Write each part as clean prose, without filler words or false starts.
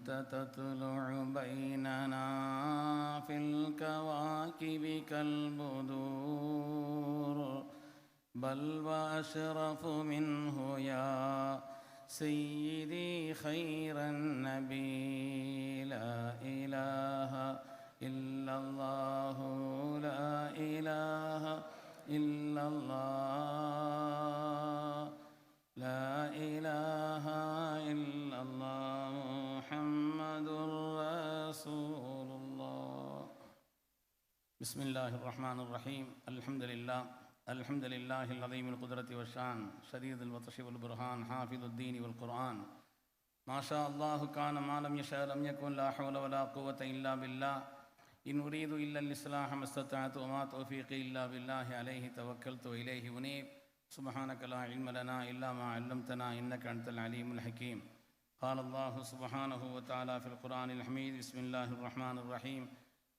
كنت تطلع بيننا في الكواكب كالبدور بل وأشرف منه يا سيدي خير النبي لا إله إلا الله لا إله إلا الله لا إله إلا الله محمد رسول الله. بسم الله الرحمن الرحيم. الحمد لله العظيم القدرة والشان شديد البطش والبرهان حافظ الدين والقرآن ما شاء الله كان ما لم يشاء لم يكن لا حول ولا قوة إلا بالله إن أريد إلا الإصلاح ما استطعت وما توفيقي إلا بالله عليه توكلت وإليه أنيب سبحانك لا علم لنا إلا ما علمتنا إنك أنت العليم الحكيم. قال الله سبحانه وتعالى في القرآن الحميد بسم الله الرحمن الرحيم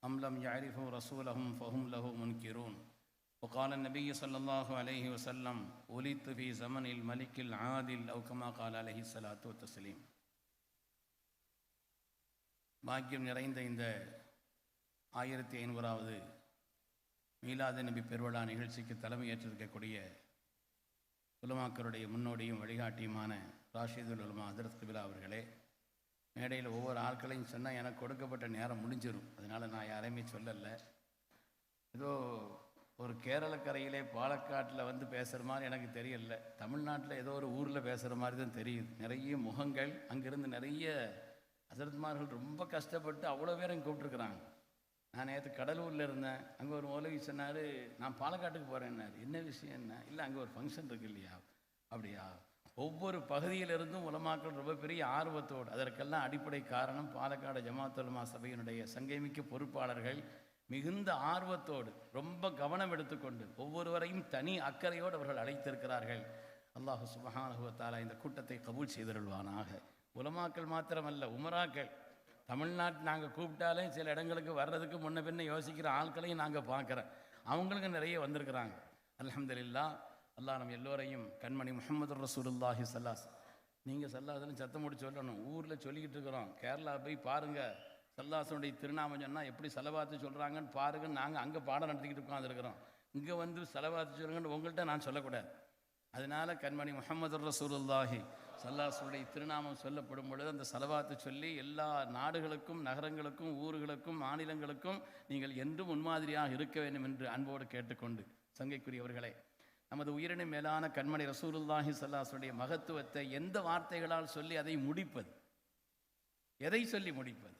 أم لم يعرفوا رسولهم فهم له منكرون. وقال النبي صلى الله عليه وسلم ولدت في زمن الملك العادل أو كما قال عليه الصلاة والتسليم. பாக்கியம் நிறைந்த இந்த 1500வது மீலாது நபி பெருவிழா நிகழ்ச்சிக்கு தலைமை ஏற்றிருக்கக்கூடிய உலமாக்களுடைய முன்னோடியும் வழிகாட்டியுமான ராஷிதுல் உலமா ஹதரத் கிபிலா அவர்களே, மேடையில் ஒவ்வொரு ஆட்களையும் சொன்னால் எனக்கு கொடுக்கப்பட்ட நேரம் முடிஞ்சிடும். அதனால் நான் யாரையுமே சொல்லலை. ஏதோ ஒரு கேரளக்கரையிலே பாலக்காட்டில் வந்து பேசுகிற மாதிரி எனக்கு தெரியல, தமிழ்நாட்டில் ஏதோ ஒரு ஊரில் பேசுகிற மாதிரி தான் தெரியுது. நிறைய முகங்கள், அங்கேருந்து நிறைய ஹசரத்மார்கள் ரொம்ப கஷ்டப்பட்டு அவ்வளோ பேரும் கூப்பிட்ருக்குறாங்க. நான் நேற்று கடலூரில் இருந்தேன், அங்கே ஒரு மௌலவி சொன்னார் நான் பாலக்காட்டுக்கு போகிறேன்னாரு. என்ன விஷயம் என்ன? இல்லை அங்கே ஒரு ஃபங்க்ஷன் இருக்கு இல்லையா? அப்படியா? ஒவ்வொரு பகுதியிலிருந்தும் உலமாக்கள் ரொம்ப பெரிய ஆர்வத்தோடு, அதற்கெல்லாம் அடிப்படை காரணம் பாலக்காடு ஜமாத் உலமா சபையினுடைய சங்கைமிக்க பொறுப்பாளர்கள் மிகுந்த ஆர்வத்தோடு ரொம்ப கவனம் எடுத்துக்கொண்டு ஒவ்வொருவரையும் தனி அக்கறையோடு அவர்கள் அழைத்திருக்கிறார்கள். அல்லாஹு சுப்ஹானஹு வ தஆலா இந்த கூட்டத்தை கபூல் செய்தருள்வானாக. உலமாக்கள் மாத்திரமல்ல, உமராக்கள் தமிழ்நாட்டு நாங்கள் கூப்பிட்டாலே சில இடங்களுக்கு வர்றதுக்கு முன்ன பின்ன யோசிக்கிற ஆட்களையும் நாங்கள் பார்க்குறோம். அவங்களுக்கும் நிறைய வந்திருக்கிறாங்க. அல்ஹம்துலில்லாஹ். அல்லாஹ் நம்ம எல்லோரையும் கண்மணி முஹம்மது ரசூலுல்லாஹி ஸல்லல்லாஹு நீங்கள் சல்லாஹ்னு சத்தம் முடிச்சு சொல்லணும். ஊரில் சொல்லிக்கிட்டு இருக்கிறோம், கேரளா போய் பாருங்கள் சல்லாஹ்வுடைய திருநாமம் சொன்னால் எப்படி செலவாத்து சொல்கிறாங்கன்னு பாருங்கன்னு நாங்கள் அங்கே பாடம் நடத்திக்கிட்டு உட்காந்துருக்கிறோம். இங்கே வந்து செலவாத்து சொல்லுங்கன்னு உங்கள்கிட்ட நான் சொல்லக்கூடாது. அதனால் கண்மணி முஹம்மது ரசூலுல்லாஹி ஸல்லல்லாஹு திருநாமம் சொல்லப்படும் பொழுது அந்த செலவாத்து சொல்லி எல்லா நாடுகளுக்கும் நகரங்களுக்கும் ஊர்களுக்கும் மாநிலங்களுக்கும் நீங்கள் என்றும் முன்மாதிரியாக இருக்க வேண்டும் என்று அன்போடு கேட்டுக்கொண்டு, சங்கைக்குரியவர்களே, நமது உயிரினும் மேலான கண்மணி ரசூலுல்லாஹி ஸல்லல்லாஹு மகத்துவத்தை எந்த வார்த்தைகளால் சொல்லி அதை முடிப்பது? எதை சொல்லி முடிப்பது?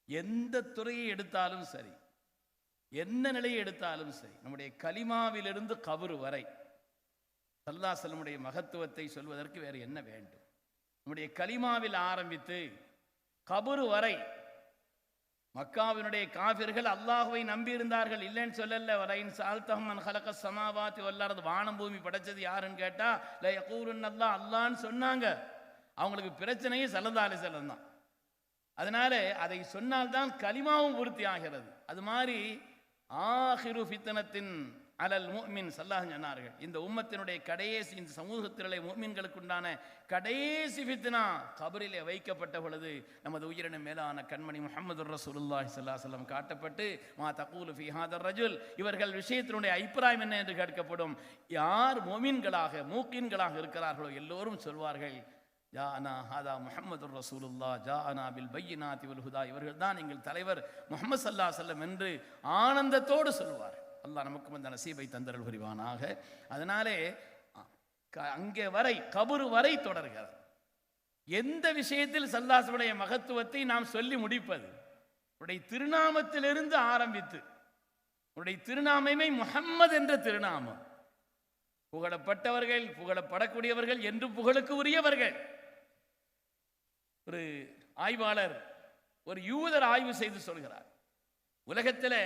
எந்த துறையை எடுத்தாலும் சரி, என்ன நிலையை எடுத்தாலும் சரி, நம்முடைய கலிமாவிலிருந்து கபரு வரை ஸல்லல்லாஹு அலைஹி வஸல்லம் மகத்துவத்தை சொல்வதற்கு வேறு என்ன வேண்டும்? நம்முடைய கலிமாவில் ஆரம்பித்து கபரு வரை மக்காவினுடைய காஃபிர்கள் அல்லாஹுவை நம்பியிருந்தார்கள், இல்லைன்னு சொல்லல. வலைன் சால்தஹும் மன் ஹலகஸ் ஸமாவாத்தி வல் அர்த், வானம் பூமி படைச்சது யாருன்னு கேட்டா ல யகூலுன் அல்லாஹ், அல்லாஹ்னு சொன்னாங்க. அவங்களுக்கு பிரச்சனையே ஸல்லல்லாஹு அலைஹி வஸல்லம் தான். அதனால அதை சொன்னால்தான் கலிமாவும் பூர்த்தி ஆகிறது. அது மாதிரி ஆஹிரு ஃபித்னத்தின் அலல் முஃமின் ஸல்லல்லாஹு சொன்னார்கள். இந்த உம்மத்தினுடைய கடைசி, இந்த சமூகத்திலே முஃமின்களுக்கு உண்டான கடைசி ஃபித்னா கபரிலே வைக்கப்பட்ட பொழுது நமது உயிரினும் மேலான கண்மணி முஹம்மது ரசூலுல்லாஹி ஸல்லல்லாஹு அலைஹி வஸல்லம் காட்டப்பட்டு மா தகூலு ஃபீ ஹாதர் ரஜுல், இவர்கள் விஷயத்தினுடைய அபிப்பிராயம் என்ன என்று கேட்கப்படும். யார் முஃமின்களாக மூக்கின்களாக இருக்கிறார்களோ எல்லோரும் சொல்வார்கள் ஜாஅனா ஹாதா முஹம்மது ரசூலுல்லாஹ் ஜாஅனா பில் பையினாத்தி வல் ஹுதா, இவர்கள் தான் எங்கள் தலைவர் முஹம்மது ஸல்லல்லாஹு அலைஹி வஸல்லம் என்று ஆனந்தத்தோடு சொல்வார். அல்லாஹ் நமக்கும் அந்த நசீபை தந்தருள் புரிவானாக. அதனாலே அங்கே வரை கபரு வரை தொடர்கிறது. எந்த விஷயத்தில் ஸல்லல்லாஹு அலைஹி வஸல்லம் மகத்துவத்தை நாம் சொல்லி முடிப்பது? உடைய திருநாமத்திலிருந்து ஆரம்பித்து, உடைய திருநாமமே முஹம்மது என்ற திருநாமம். புகழப்பட்டவர்கள், புகழப்படக்கூடியவர்கள் என்று புகழுக்கு உரியவர்கள். ஒரு ஆய்வாளர், ஒரு யூதர் ஆய்வு செய்து சொல்கிறார், உலகத்தில்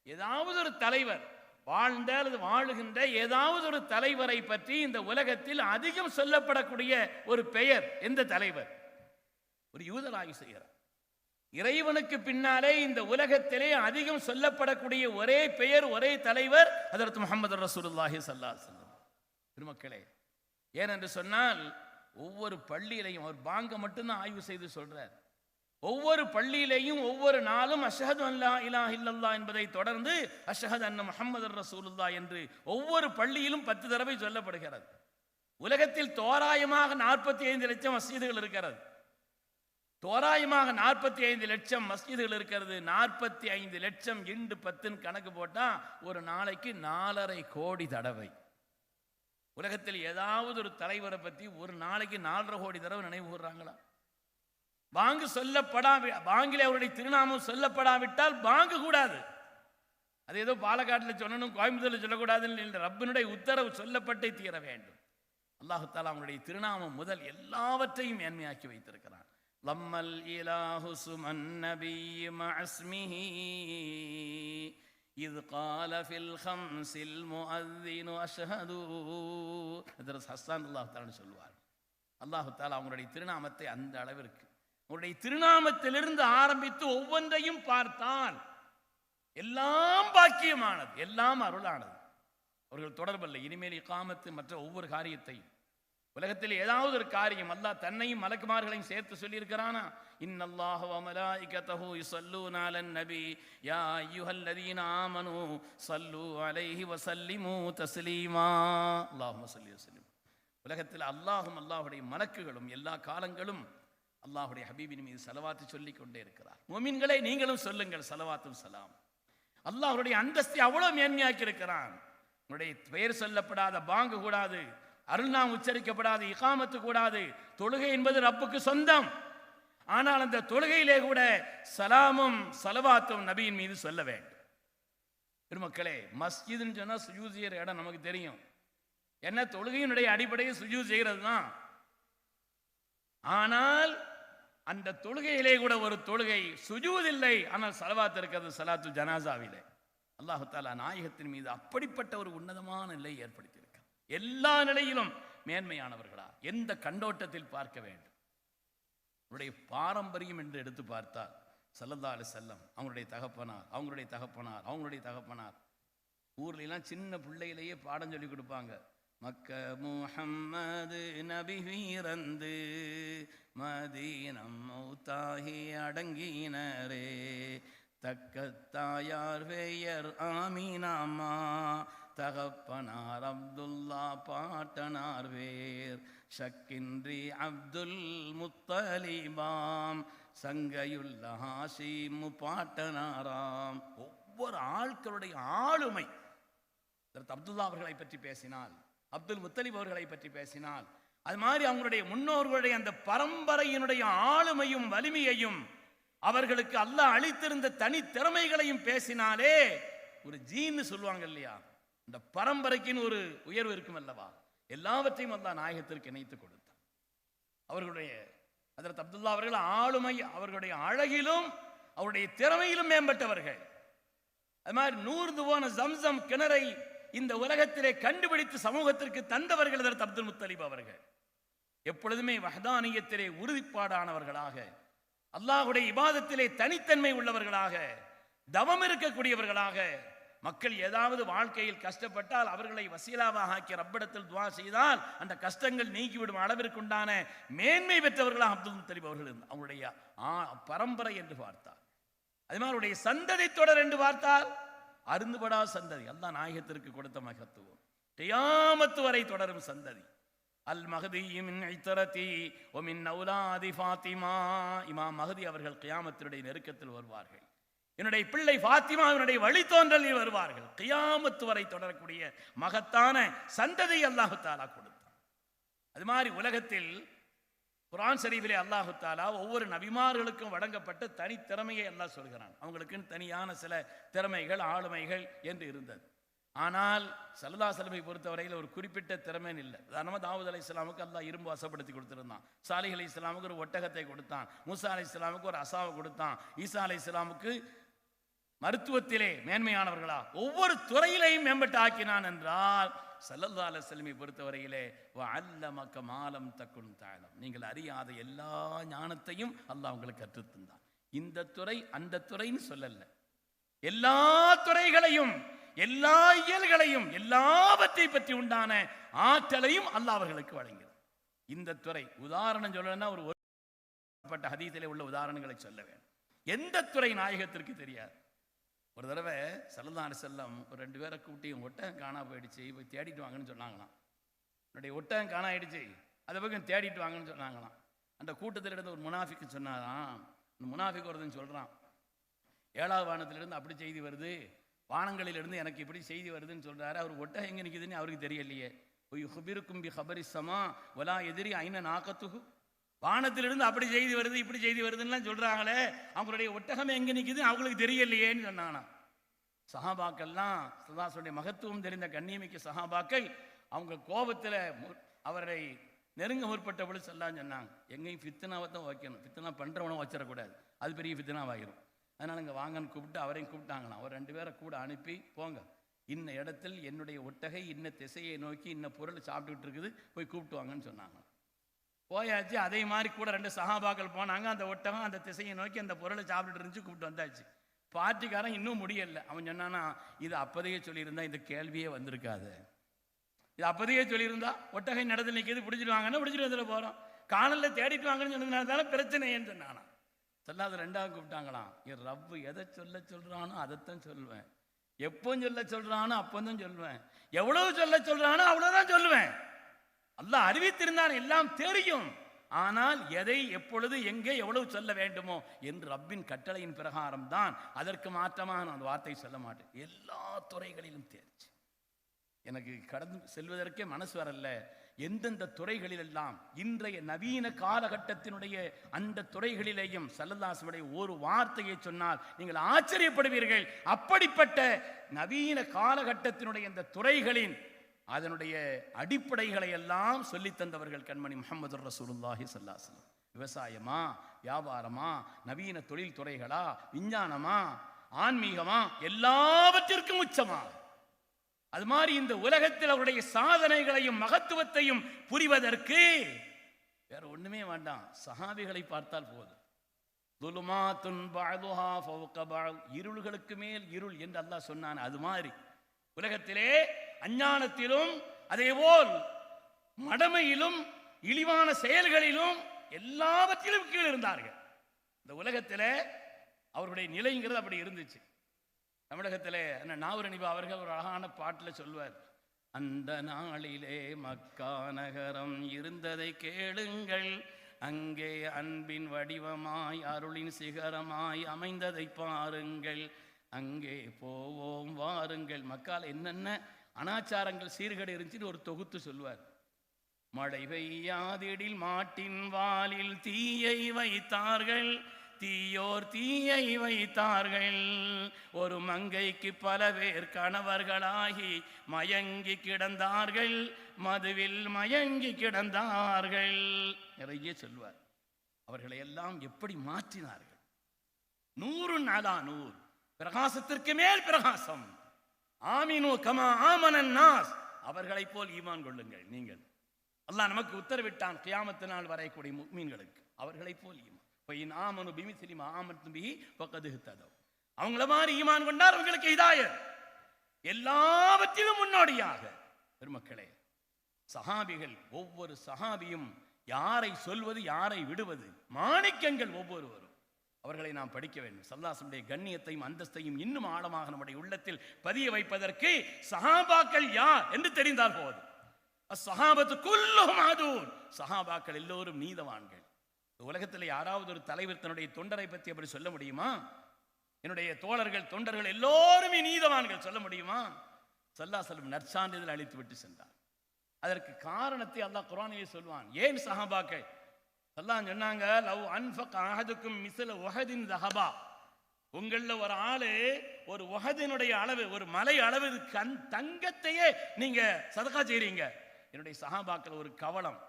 ஏதாவது ஒரு தலைவர் வாழ்ந்த அல்லது வாழுகின்ற ஏதாவது ஒரு தலைவரை பற்றி இந்த உலகத்தில் அதிகம் சொல்லப்படக்கூடிய ஒரு பெயர் எந்த தலைவர்? ஒரு யூதர் ஆய்வு செய்கிறார். இறைவனுக்கு பின்னாலே இந்த உலகத்திலே அதிகம் சொல்லப்படக்கூடிய ஒரே பெயர், ஒரே தலைவர் ஹஜ்ரத் முஹம்மது ரசூலுல்லாஹி ஸல்லல்லாஹு அலைஹி வஸல்லம். பெருமக்களே, ஏனென்று சொன்னால் ஒவ்வொரு பள்ளியிலையும் அவர் பாங்க மட்டும்தான் ஆய்வு செய்து சொல்றார். ஒவ்வொரு பள்ளியிலேயும் ஒவ்வொரு நாளும் அஷ்ஹது அல்லா இலாஹ இல்லல்லாஹ் என்பதை தொடர்ந்து அஷ்ஹது அன்ன முஹம்மது ரசூலுல்லாஹ் என்று ஒவ்வொரு பள்ளியிலும் 10 தடவை சொல்லப்படுகிறது. உலகத்தில் தோராயமாக 45 லட்சம் மஸ்ஜிதுகள் இருக்கிறது. தோராயமாக 45 லட்சம் மஸ்ஜிதுகள் இருக்கிறது. 45 லட்சம் இண்டு 10 கணக்கு போட்டா ஒரு நாளைக்கு 4.5 கோடி தடவை. உலகத்தில் ஏதாவது ஒரு தலைவரை பற்றி ஒரு நாளைக்கு 4.5 கோடி தடவை நினைவு கூறுறாங்களா? பாங்கு பாங்கிலே அவருடைய திருநாமம் சொல்லப்படாவிட்டால் பாங்கு கூடாது. அது ஏதோ பாலக்காட்டில் சொல்லணும், கோயம்புத்தூரில் சொல்லக்கூடாதுன்னு ரப்பினுடைய உத்தரவு சொல்லப்பட்டே தீர வேண்டும். அல்லாஹு தஆலா அவனுடைய திருநாமம் முதல் எல்லாவற்றையும் மேன்மையாக்கி வைத்திருக்கிறான். லம்மல் இலாஹு சுமன் நபிய் மஅஸ்மிஹி இத் கால ஃபில் ஹம்ஸில் முஅذினு அஷ்ஹது. ஹஜ்ரத் ஹஸ்ஸான் அல்லாஹ் தஆலா சொல்வார், அல்லாஹு தஆலா அவனுடைய திருநாமத்தை அந்த அளவிற்கு, அவருடைய திருநாமத்திலிருந்து ஆரம்பித்து ஒவ்வொன்றையும் பார்த்தால் எல்லாம் பாக்கியமானது, எல்லாம் அருளானது. அவர்கள் தொடர்பல்ல. இனிமேல் இகாமத்து மற்ற ஒவ்வொரு காரியத்தையும் உலகத்தில் ஏதாவது ஒரு காரியம் அல்லாஹ் தன்னையும் மலக்குமார்களையும் சேர்த்து சொல்லி இருக்கிறானா? இன்னல்லாஹு வ மலாயிகத்தஹு யுஸல்லூன அலன் நபி யா அய்யுஹல்லதீன ஆமனூ ஸல்லூ அலைஹி வ ஸல்லிமூ தஸ்லீமா. அல்லாஹும்ம ஸல்லி வ ஸல்லிம். உலகத்தில் அல்லாஹும் அல்லாஹ்வுடைய மலக்குகளும் எல்லா காலங்களும் அல்லாஹ்வுடைய ஹபீபின் மீது ஸலவாத்து சொல்லிக் கொண்டே இருக்கிறார். முஃமின்களே, நீங்களும் சொல்லுங்கள் ஸலவாத்தும் ஸலாம். அல்லாஹ்வுடைய அந்தஸ்தை அவ்வளவு மேன்மையாக்கி இருக்கிறான். உங்களுடைய பெயர் சொல்லப்படாத பாங்கு கூடாது, அருள்நாம் உச்சரிக்கப்படாது, இகாமத்து கூடாது. தொழுகை என்பது ரப்புக்கு சொந்தம். ஆனால் அந்த தொழுகையிலே கூட சலாமும் சலவாத்தும் நபியின் மீது சொல்ல வேண்டும். பெருமக்களே, மஸ்ஜிதுன்னு சொன்னா சுஜூத் செய்கிற இடம் நமக்கு தெரியும். என்ன, தொழுகையினுடைய அடிப்படையில் சுஜூத் செய்கிறது தான். ஆனால் அந்த தொழுகையிலே கூட ஒரு தொழுகை சுஜூத் இல்லை, ஆனால் சலவாத் இருக்கிறது சலாத்து ஜனாசாவிலே. அல்லாஹு தஆலா நாயகத்தின் மீது அப்படிப்பட்ட ஒரு உன்னதமான நிலை ஏற்படுத்தியிருக்கிறார். எல்லா நிலையிலும் மேன்மையானவர்களா எந்த கண்ணோட்டத்தில் பார்க்க வேண்டும்? அவருடைய பாரம்பரியம் என்று எடுத்து பார்த்தால் ஸல்லல்லாஹு அலைஹி வஸல்லம் அவங்களுடைய தகப்பனார் ஊர்ல எல்லாம் சின்ன பிள்ளையிலேயே பாடம் சொல்லி கொடுப்பாங்க. மக்க முஹம்மது நபி வீரந்து மதீனம் மௌத்தாகி அடங்கினரே, தக்கத்தாயார் வேயர் ஆமீனாமா, தகப்பனார் அப்துல்லா பாட்டனார் வேர், ஷக்கின்றி அப்துல் முத்தலிபாம், சங்கையுள்ள ஹாஷிம் பாட்டனாராம். ஒவ்வொரு ஆட்களுடைய ஆளுமை, அப்துல்லா அவர்களை பற்றி பேசினால், அப்துல் முத்தலிப் அவர்களை பற்றி பேசினால், அது மாதிரி அவங்களுடைய முன்னோர்களுடைய அந்த பரம்பரையினுடைய ஆளுமையும் வலிமையையும் அவர்களுக்கு அல்லாஹ் அளித்திருந்த தனி திறமைகளையும் பேசினாலே ஒரு ஜீன்னு சொல்லுவாங்க இல்லையா, அந்த பரம்பரைக்குன்னு ஒரு உயர்வு இருக்கும் அல்லவா. எல்லாவற்றையும் அல்லாஹ் நாயகத்திற்கு இணைத்து கொடுத்தார். அவர்களுடைய ஹஜ்ரத் அப்துல்லா அவர்கள் ஆளுமை, அவர்களுடைய அழகிலும் அவருடைய திறமையிலும் மேம்பட்டவர்கள். அது மாதிரி நூர்ந்து போன ஜம்சம் கிணறை இந்த உலகத்திலே கண்டுபிடித்து சமூகத்திற்கு தந்தவர்கள் ஹஜ்ரத் அப்துல் முத்தலிப் அவர்கள். எப்பொழுதுமே வஹ்தானியத்திலே உறுதிப்பாடானவர்களாக, அல்லாஹ்வுடைய இபாதத்திலே தனித்தன்மை உள்ளவர்களாக, தவம் இருக்கக்கூடியவர்களாக, மக்கள் ஏதாவது வாழ்க்கையில் கஷ்டப்பட்டால் அவர்களை வசீலாவாக ஆக்கிய ரப்பிடத்தில் துவா செய்தால் அந்த கஷ்டங்கள் நீக்கிவிடும் அளவிற்குண்டான மேன்மை பெற்றவர்களாக அப்துல் முத்தலிப் அவர்கள் இருந்தார். அவருடைய பரம்பரை என்று பார்த்தார். அது மாதிரி அவருடைய சந்ததி தொடர் என்று பார்த்தால் அருந்துபடா சந்ததி, அல்லாஹ் நாயகத்திற்கு கொடுத்த மகத்துவம், கியாமத்து வரை தொடரும் சந்ததி. அல் மஹதி மின் இத்ரதி வ மின் அவுலாதி ஃபாத்திமா. இமாம் மஹதி அவர்கள் கியாமத்தினுடைய நெருக்கத்தில் வருவார்கள். என்னுடைய பிள்ளை ஃபாத்திமாவினுடைய வழித்தோன்றலில் வருவார்கள். கியாமத்து வரை தொடரக்கூடிய மகத்தான சந்ததி அல்லாஹு தஆலா கொடுத்தார். அது மாதிரி உலகத்தில் குர்ஆன் ஷரீஃபிலே அல்லாஹு தஆலா ஒவ்வொரு நபிமார்களுக்கும் வழங்கப்பட்ட தனித்திறமையை அல்லாஹ் சொல்கிறான். அவங்களுக்குன்னு தனியான சில திறமைகள், ஆளுமைகள் என்று இருந்தது. ஆனால் ஸல்லல்லாஹு அலைஹி வஸல்லம் பொறுத்தவரையில் ஒரு குறிப்பிட்ட திறமை இல்லை. உதாரணமாக தாவூத் அலைஹிஸ்ஸலாமுக்கு அல்லாஹ் இரும்பு வசப்படுத்தி கொடுத்திருந்தான். சாலிஹ் அலைஹிஸ்ஸலாமுக்கு ஒரு ஒட்டகத்தை கொடுத்தான். மூசா அலைஹிஸ்ஸலாமுக்கு ஒரு அசாவை கொடுத்தான். ஈசா அலைஹிஸ்ஸலாமுக்கு மருத்துவத்திலே மேன்மையானவர்களா ஒவ்வொரு துறையிலையும் மேம்பட்டு ஆக்கினான் என்றால் ஸல்லல்லாஹு அலைஹி வஸல்லம் பொறுத்தவரையிலே வஅல்லமக மாலம் தகுன் தஅலம், நீங்கள் அறியாத எல்லா ஞானத்தையும் அல்லாஹ் உங்களுக்கு கற்றுத் தந்தான். இந்த துறை அந்த துறைன்னு சொல்லல, எல்லா துறைகளையும், எல்லா இயல்களையும், எல்லாவற்றை பற்றி உண்டான ஆற்றலையும் அல்லாஹ் அவர்களுக்கு வழங்கினார். இந்த துறை உதாரணம் சொல்லணும்னா ஒரு ஹதீஸிலே உள்ள உதாரணங்களை சொல்ல வேண்டும். எந்த துறை நாயகத்திற்கு தெரியாது. ஒரு தடவை ஸல்லல்லாஹு அலைஹி வஸல்லம் ஒரு 2 பேரை கூட்டி ஒட்டகம் காணா போயிடுச்சு, போய் தேடிட்டு வாங்கன்னு சொன்னாங்களாம். என்னுடைய ஒட்டகம் காணா ஆயிடுச்சு, அதை பக்கம் தேடிட்டு வாங்கன்னு சொன்னாங்களாம். அந்த கூட்டத்தில் இருந்து ஒரு முனாஃபிக்கு சொன்னாராம். இந்த முனாஃபிக் வருதுன்னு சொல்கிறான், 7வது வானத்திலிருந்து அப்படி செய்தி வருது, வானங்களிலிருந்து எனக்கு இப்படி செய்தி வருதுன்னு சொல்கிறாரு. அவர் ஒட்டகம் எங்கே நிற்குதுன்னு அவருக்கு தெரியலையே. ஹுபிருக்கும் பி ஹபரி ஸமா வலா எதிரி ஐன நாகத்துஹு, வானத்திலிருந்து அப்படி செய்தி வருது இப்படி செய்தி வருதுன்னு சொல்றாங்களே, அவங்களுடைய ஒட்டகம் எங்க நிற்குது அவங்களுக்கு தெரியலையேன்னு சொன்னானா. சஹாபாக்கள்லாம் ஸல்லல்லாஹு மகத்துவம் தெரிந்த கண்ணியமிக்க சஹாபாக்கள் அவங்க கோபத்தில் அவரை நெருங்க முற்பட்ட பொழுது ஸல்லல்லாஹு சொன்னாங்க, எங்கேயும் ஃபித்னாவை தான் வைக்கணும், ஃபித்னா பண்ணுறவனும் வச்சிடக்கூடாது, அது பெரிய ஃபித்னாவாகிடும். அதனால் இங்கே வாங்கன்னு கூப்பிட்டு அவரையும் கூப்பிட்டாங்களாம். அவர் 2 பேரை கூட அனுப்பி, போங்க இன்ன இடத்தில் என்னுடைய ஒட்டகை இன்ன திசையை நோக்கி இன்ன பொருள் சாப்பிட்டுக்கிட்டு இருக்குது, போய் கூப்பிட்டு வாங்கன்னு சொன்னாங்க. போயாச்சு. அதே மாதிரி கூட 2 சஹாபாக்கள் போனாங்க. அந்த ஒட்டகம் அந்த திசையை நோக்கி அந்த பொருளை சாப்பிட்டுட்டு இருந்துச்சு, கூப்பிட்டு வந்தாச்சு. பார்ட்டிக்காரன் இன்னும் முடியலை. அவன் சொன்னானா, இது அப்பதையே சொல்லியிருந்தா இந்த கேள்வியே வந்திருக்காது, இது அப்பதையே சொல்லியிருந்தா ஒட்டகை நடந்து நிற்கிறது, பிடிச்சிட்டு வாங்கன்னா பிடிச்சிட்டு வந்துட்டு போகிறோம், காணலில் தேடிட்டு வாங்கன்னு சொன்னதுனால தானே பிரச்சனைன்னு சொன்னானா. சொல்லாத 2வது கூப்பிட்டாங்களாம், என் ரப்பு எதை சொல்கிறானோ அதைத்தான் சொல்லுவேன், எப்போ சொல்கிறானோ அப்போதான் சொல்லுவேன், எவ்வளவு சொல்கிறானோ அவ்வளோதான் சொல்லுவேன். அல்லாஹ் அறிவித்திருந்தான், எல்லாம் தெரியும். ஆனால் எதை எப்பொழுது எங்கே எவ்வளவு சொல்ல வேண்டுமோ என்று ரப்பின் கட்டளையின் பிரகாரம் தான், அதற்கு மாற்றமான அந்த வார்த்தை சொல்ல மாட்டேன். எல்லா துறைகளிலும் தேர்ச்சி. எனக்கு கடந்து செல்வதற்கே மனசு வரல. எந்தெந்த துறைகளிலெல்லாம் இன்றைய நவீன காலகட்டத்தினுடைய அந்த துறைகளிலேயும் ஸல்லல்லாஹு ஒரு வார்த்தையை சொன்னால் நீங்கள் ஆச்சரியப்படுவீர்கள். அப்படிப்பட்ட நவீன காலகட்டத்தினுடைய இந்த துறைகளின் அதனுடைய அடிப்படைகளை எல்லாம் சொல்லி தந்தவர்கள் கண்மணி முஹம்மது ரசூலுல்லாஹி ஸல்லல்லாஹு அலைஹி வஸல்லம். விவசாயமா, வியாபாரமா, நவீன தொழில் துறைகளா, விஞ்ஞானமா, ஆன்மீகமா, எல்லாவற்றிற்கும் உச்சமா. அது மாதிரி இந்த உலகத்தில் அவருடைய சாதனைகளையும் மகத்துவத்தையும் புரிவதற்கு வேற ஒண்ணுமே வேண்டாம், சஹாபிகளை பார்த்தால் போதும். துலுமாத்துன் பஅதுஹா ஃபௌக பஅத், இருள்களுக்கு மேல் இருள் என்று அல்லாஹ் சொன்னான். அது மாதிரி உலகத்திலே அஞ்ஞானத்திலும் அதேபோல் மடமையிலும் இழிவான செயல்களிலும் எல்லாவற்றிலும் கீழ் இருந்தார்கள். இந்த உலகத்தில் அவருடைய நிலைங்கிறது அப்படி இருந்துச்சு. தமிழகத்தில் நாவரணிபா அவர்கள் ஒரு அழகான பாட்டில் சொல்வார், அந்த நாளிலே மக்கா நகரம் இருந்ததை கேளுங்கள், அங்கே அன்பின் வடிவமாய் அருளின் சிகரமாய் அமைந்ததை பாருங்கள், அங்கே போவோம் வாருங்கள். மக்கால் என்னென்ன அனாச்சாரங்கள் சீர்கேடு இருந்துச்சுன்னு ஒரு தொகுத்து சொல்வார். மழை பெய்யாதிடில் மாட்டின் வாலில் தீயை வைத்தார்கள், தீயோர் தீயை வைத்தார்கள், ஒரு மங்கைக்கு பல பேர் கணவர்களாகி மயங்கி கிடந்தார்கள், மதுவில் மயங்கி கிடந்தார்கள். நிறைய சொல்வார். அவர்களை எல்லாம் எப்படி மாற்றினார்கள். 100 அலா 100, பிரகாசத்திற்கு மேல் பிரகாசம். ஆமினு கமா ஆமனன் நாஸ், அவர்களை போல் ஈமான் கொள்ளுங்கள் நீங்கள். அல்லாஹ் நமக்கு உத்தரவிட்டான் கியாமத்து நாள் வரைக்கூடிய முஃமின்களுக்கு அவர்களை போல் ஈமான். ஆமனு பிமிஸ்லி மா ஆமன்து பிஹி ஃபகத் இஹ்ததவ், அவங்கள மாதிரி ஈமான் கொண்டார் அவங்களுக்கு ஹிதாயத். எல்லாவற்றிலும் முன்னோடியாக பெருமக்களே சஹாபிகள், ஒவ்வொரு சஹாபியும் யாரை சொல்வது யாரை விடுவது, மாணிக்கங்கள் ஒவ்வொருவரும். அவர்களை நாம் படிக்க வேண்டும். ஸல்லல்லாஹு கண்ணியத்தையும் அந்தஸ்தையும் இன்னும் ஆழமாக நம்முடைய உள்ளத்தில் பதிய வைப்பதற்கு சஹாபாக்கள் யார் என்று தெரிந்தால் போதும். அஸ்ஸஹாபத்து குல்லுஹும் அதூன், சஹாபாக்கள் எல்லோரும் நீதவான்கள். உலகத்தில் யாராவது ஒரு தலைவர் தன்னுடைய தொண்டரை பற்றி அப்படி சொல்ல முடியுமா? என்னுடைய தோழர்கள் தொண்டர்கள் எல்லோருமே நீதவான்கள் சொல்ல முடியுமா? ஸல்லல்லாஹு அலைஹி வஸல்லம் நற்சான்றிதழ் அளித்து விட்டு சென்றார். அதற்கு காரணத்தை அல்லாஹ் குர்ஆனிலே சொல்வான். ஏன் சஹாபாக்கள் அல்லாஹ் சொன்னாங்க, லவ் அன்ஃபக அஹதுக்கும் மிஸ்ல உஹதின் ذهبا, உங்கள ஒரு ஆளு ஒரு உஹதினுடைய அளவு, ஒரு மலை அளவு தங்கத்தையே நீங்க சதகா செய்றீங்க, என்னுடைய சஹாபாக்கள் ஒரு கவளம்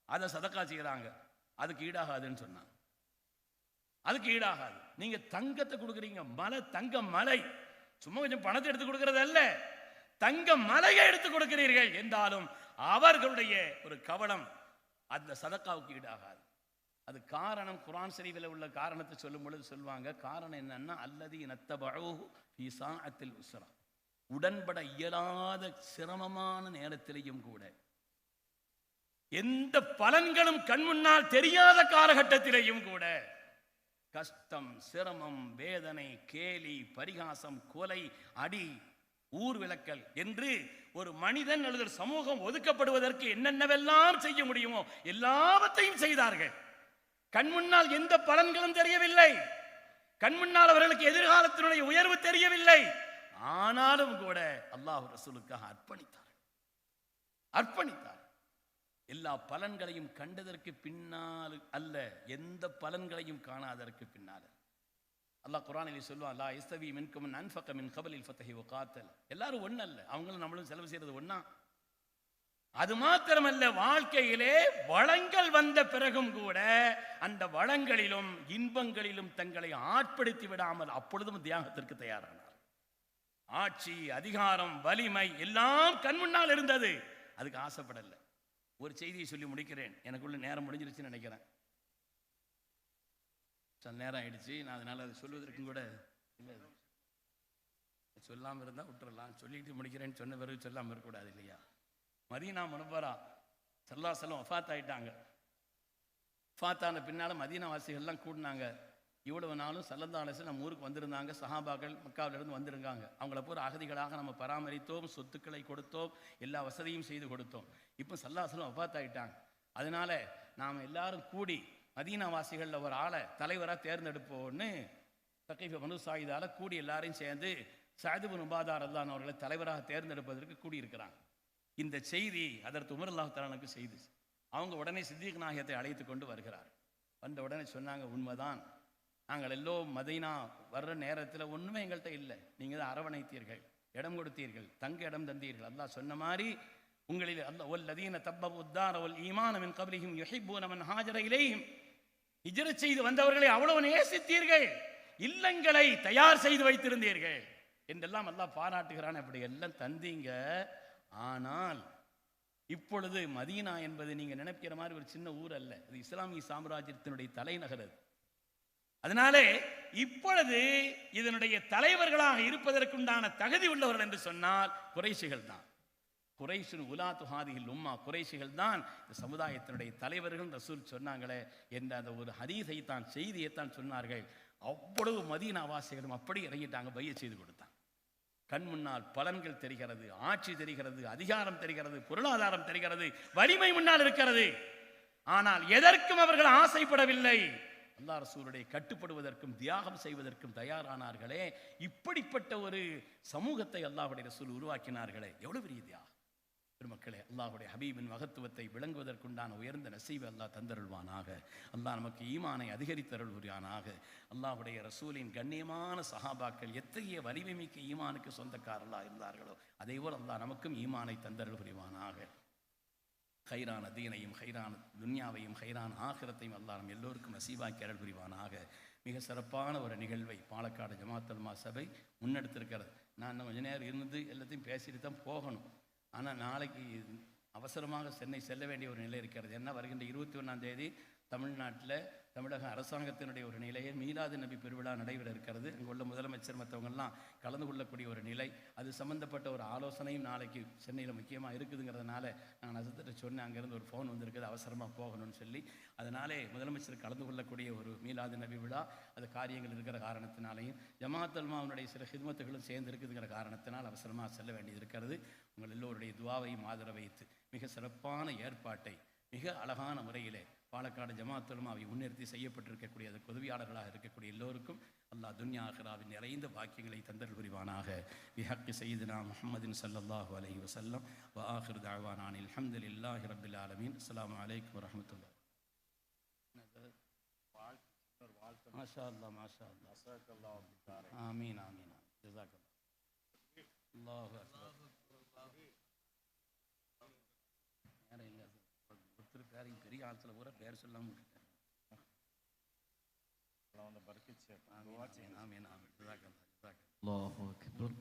அதை சதகா செய்யறாங்க, அதுக்கு ஈடாகாதுன்னு சொன்னாங்க. அதுக்கு ஈடாகாது. நீங்க தங்கத்தை கொடுக்குறீங்க, மலை, தங்க மலை, சும்மா கொஞ்சம் பணத்தை எடுத்து கொடுக்கறது அல்ல, தங்க மலையை எடுத்து கொடுக்கிறீர்கள் என்றாலும் அவர்களுடைய ஒரு கவளம் அந்த சதக்காவுக்கு ஈடாகாது. அது காரணம் குர்ஆன் ஷரீஃபில் உள்ள காரணத்தை சொல்லும் பொழுது சொல்லுவாங்க. காரணம் என்னன்னா, அல்லதீன தபஊஹு ஃபீ ஸாஅத்தில் உஸ்ரா, உடன்பட இயலாத சிரமமான நேரத்திலேயும் கூட எந்த பலன்களும் கண் முன்னால் தெரியாத காலகட்டத்திலேயும் கூட கஷ்டம், சிரமம், வேதனை, கேலி, பரிகாசம், கொலை, அடி, ஊர் விளக்கல் என்று ஒரு மனிதன் அல்லது சமூகம் ஒதுக்கப்படுவதற்கு என்னென்னவெல்லாம் செய்ய முடியுமோ எல்லாவற்றையும் செய்தார்கள். கண் முன்னால் எந்த பலன்களும் தெரியவில்லை, கண் முன்னால் அவர்களுக்கு எதிர்காலத்தினுடைய உயர்வு தெரியவில்லை. ஆனாலும் கூட அல்லாஹ் ரசூலுக்காக அர்ப்பணித்தார். எல்லா பலன்களையும் கண்டதற்கு பின்னால் அல்ல, எந்த பலன்களையும் காணாததற்கு பின்னால். அல்லாஹ் குர்ஆனில் சொல்லுவான், லா யஸ்தவி மின்கும் மன் அன்ஃபக மின் கபலில் ஃபத்ஹி வ காத்தல். எல்லாரும் ஒண்ணு அல்ல, அவங்களும் நம்மளும் செலவு செய்யறது ஒண்ணா? அது மாத்திரமல்ல, வாழ்க்கையிலே வளங்கள் வந்த பிறகும் கூட அந்த வளங்களிலும் இன்பங்களிலும் தங்களை ஆட்படுத்தி விடாமல் அப்பொழுதும் தியாகத்திற்கு தயாரானார். ஆட்சி, அதிகாரம், வலிமை எல்லாம் கண் முன்னால் இருந்தது, அதுக்கு ஆசைப்படல. ஒரு செய்தியை சொல்லி முடிக்கிறேன், எனக்குள்ள நேரம் முடிஞ்சிருச்சுன்னு நினைக்கிறேன். சில நேரம் ஆயிடுச்சு, நான் அதனால அதை சொல்வதற்கும் கூட இல்லை. சொல்லாமல் இருந்தால் விட்டுறலாம், சொல்லிட்டு முடிக்கிறேன்னு சொன்ன பிறகு சொல்லாமல் இருக்கக்கூடாது இல்லையா? மதீனா முனவ்வரா ஸல்லல்லாஹு அலைஹி வஸல்லம் வஃபாத் ஆயிட்டாங்க. வஃபாத்தான பின்னால் மதீனா வாசிகள்லாம் கூடினாங்க. இவ்வளவு நாளும் ஸல்லல்லாஹு அலைஹி வஸல்லம் நம்ம ஊருக்கு வந்திருந்தாங்க. சஹாபாக்கள் மக்காவிலிருந்து வந்திருக்காங்க. அவங்கள பூரா அகதிகளாக நம்ம பராமரித்தோம், சொத்துக்களை கொடுத்தோம், எல்லா வசதியும் செய்து கொடுத்தோம். இப்போ ஸல்லல்லாஹு அலைஹி வஸல்லம் வஃபாத் ஆயிட்டாங்க. அதனால நாம் எல்லாரும் கூடி மதீனா வாசிகளில் ஒரு ஆளை தலைவராக தேர்ந்தெடுப்போம்னு தகீஃப் பனு சாயிதால கூடி எல்லாரையும் சேர்ந்து சஅத் இப்னு உபாதா ரலியல்லாஹு அவர்களை தலைவராக தேர்ந்தெடுப்பதற்கு கூடியிருக்கிறாங்க. இந்த செய்தி அதற்கு உமர் ரலியல்லாஹு தஆலாவுக்கு செய்தி. அவங்க உடனே சித்திக் நாயகத்தை அழைத்து கொண்டு வருகிறார். வந்த உடனே சொன்னாங்க, உண்மைதான், நாங்கள் எல்லோரும் மதீனா வர்ற நேரத்தில் ஒன்றுமே எங்கள்கிட்ட இல்லை, நீங்கள் தான் அரவணைத்தீர்கள், இடம் கொடுத்தீர்கள், தங்க இடம் தந்தீர்கள். அல்லாஹ் சொன்ன மாதிரி உங்களில் அல்லாஹ் வல்லதீன தப்பபு உத்தார வல் ஈமான மின் கப்லிஹிம் யுஹிப்பூன மன் ஹாஜர இலைஹிம், ஹிஜ்ரத் செய்து வந்தவர்களை அவ்வளவு நேசித்தீர்கள், இல்லங்களை தயார் செய்து வைத்திருந்தீர்கள் என்றெல்லாம் அல்லாஹ் பாராட்டுகிறான். அப்படி எல்லாம் தந்தீங்க. ஆனால் இப்பொழுது மதீனா என்பது நீங்க நினைக்கிற மாதிரி ஒரு சின்ன ஊர் அல்ல, அது இஸ்லாமிய சாம்ராஜ்யத்தினுடைய தலைநகர். அதனாலே இப்பொழுது இதனுடைய தலைவர்களாக இருப்பதற்குண்டான தகுதி உள்ளவர்கள் என்று சொன்னால் குறைஷிகள் தான். குறைஷின் உலாத்து ஹாதிஹில் உம்மா, குறைஷிகள் தான் இந்த சமுதாயத்தினுடைய தலைவர்கள் ரசூல் சொன்னாங்களே என்ற அந்த ஒரு ஹதீஸை தான், செய்தியைத்தான் சொன்னார்கள். அவ்வளவு மதீனா வாசிகளும் அப்படி இறங்கிட்டாங்க, பைய செய்து கொடுத்தாங்க. கண் முன்னால் பலன்கள் தெரிகிறது, ஆட்சி தெரிகிறது, அதிகாரம் தெரிகிறது, பொருளாதாரம் தெரிகிறது, வலிமை முன்னால் இருக்கிறது. ஆனால் எதற்கும் அவர்கள் ஆசைப்படவில்லை. அல்லாஹ் ரசூலுடைய கட்டுப்படுவதற்கும் தியாகம் செய்வதற்கும் தயாரானார்களே. இப்படிப்பட்ட ஒரு சமூகத்தை அல்லாஹ்வுடைய ரசூல் உருவாக்கினார்களே, எவ்வளவு பெரிய தியாகம்! பெருமக்களே, அல்லாஹ்வுடைய ஹபீபின் மகத்துவத்தை விளங்குவதற்குண்டான உயர்ந்த நசீவை அல்லாஹ் தந்தருள்வானாக. அல்லாஹ் நமக்கு ஈமானை அதிகரித்தருள்வானாக. அல்லாஹ்வுடைய ரசூலின் கண்ணியமான சஹாபாக்கள் எத்தகைய வலிமை மிக்க ஈமானுக்கு சொந்தக்காரர்களாக இருந்தார்களோ அதேபோல் அல்லாஹ் நமக்கும் ஈமானை தந்தருள் புரிவானாக. ஹைரான தீனையும் ஹைரான துன்யாவையும் ஹைரான ஆகிரத்தையும் அல்லாஹ் நம் எல்லோருக்கும் நசீபாக்கி அருள் புரிவானாக. மிக சிறப்பான ஒரு நிகழ்வை பாலக்காடு ஜமாத் உலமா சபை முன்னெடுத்திருக்கிறது. நான் இன்னும் கொஞ்ச நேரம் இருந்து எல்லாத்தையும் பேசிட்டு தான் போகணும். ஆனால் நாளைக்கு அவசரமாக சென்னை செல்ல வேண்டிய ஒரு நிலை இருக்கிறது. என்ன, வருகின்ற 21ஆம் தேதி தமிழ்நாட்டில் தமிழக அரசாங்கத்தினுடைய ஒரு நிலையை மீலாது நபி பெருவிழா நடைபெற இருக்கிறது. அங்கே உள்ள முதலமைச்சர் மற்றவங்கள்லாம் கலந்து கொள்ளக்கூடிய ஒரு நிலை, அது சம்மந்தப்பட்ட ஒரு ஆலோசனையும் நாளைக்கு சென்னையில் முக்கியமாக இருக்குதுங்கிறதுனால நான் அசத்திட்ட சொன்னேன், அங்கேருந்து ஒரு ஃபோன் வந்திருக்குது, அவசரமாக போகணும்னு சொல்லி. அதனாலே முதலமைச்சர் கலந்து கொள்ளக்கூடிய ஒரு மீலாது நபி விழா, அது காரியங்கள் இருக்கிற காரணத்தினாலையும் ஜமாத் உலமாவுடைய சில ஹித்மத்துகளும் சேர்ந்து இருக்குதுங்கிற காரணத்தினால் அவசரமாக செல்ல வேண்டியது இருக்கிறது. உங்கள் எல்லோருடைய துவாவையும் ஆதரவு வைத்து மிக சிறப்பான ஏற்பாட்டை மிக அழகான முறையிலே பாலக்காடு ஜமாத் உலமாவை முன்னிறுத்தி செய்யப்பட்டிருக்கக்கூடிய அது உதவியாளர்களாக இருக்கக்கூடிய எல்லோருக்கும் அல்லாஹ் துன்யா ஆகிராவின் நிறைந்த பாக்கியங்களை தந்தருள் புரிவானாக. பிஹக்கி சய்யிதுனா முஹம்மதின் ஸல்லல்லாஹு அலைஹி வஸல்லம் வ ஆகிரு தஅவானா அல்ஹம்துலில்லாஹி ரப்பில் ஆலமீன். அஸ்ஸலாமு அலைக்கும் வரஹ்மத்துல்லாஹ். மாஷா அல்லாஹ் மாஷா அல்லாஹ். ஆமீன் ஆமீன். ஜஸாக்கல்லாஹ். அல்லாஹு அக்பர். ஒருத்தர் பேரையும் பெரிய ஆட்சியில் பூரா பேர் சொல்லாமல் விட்டுட்டார். ஆமீன் ஆமீன். ஜஸாக்கல்லாஹ் ஜஸாக்கல்லாஹ். அல்லாஹு அக்பர்.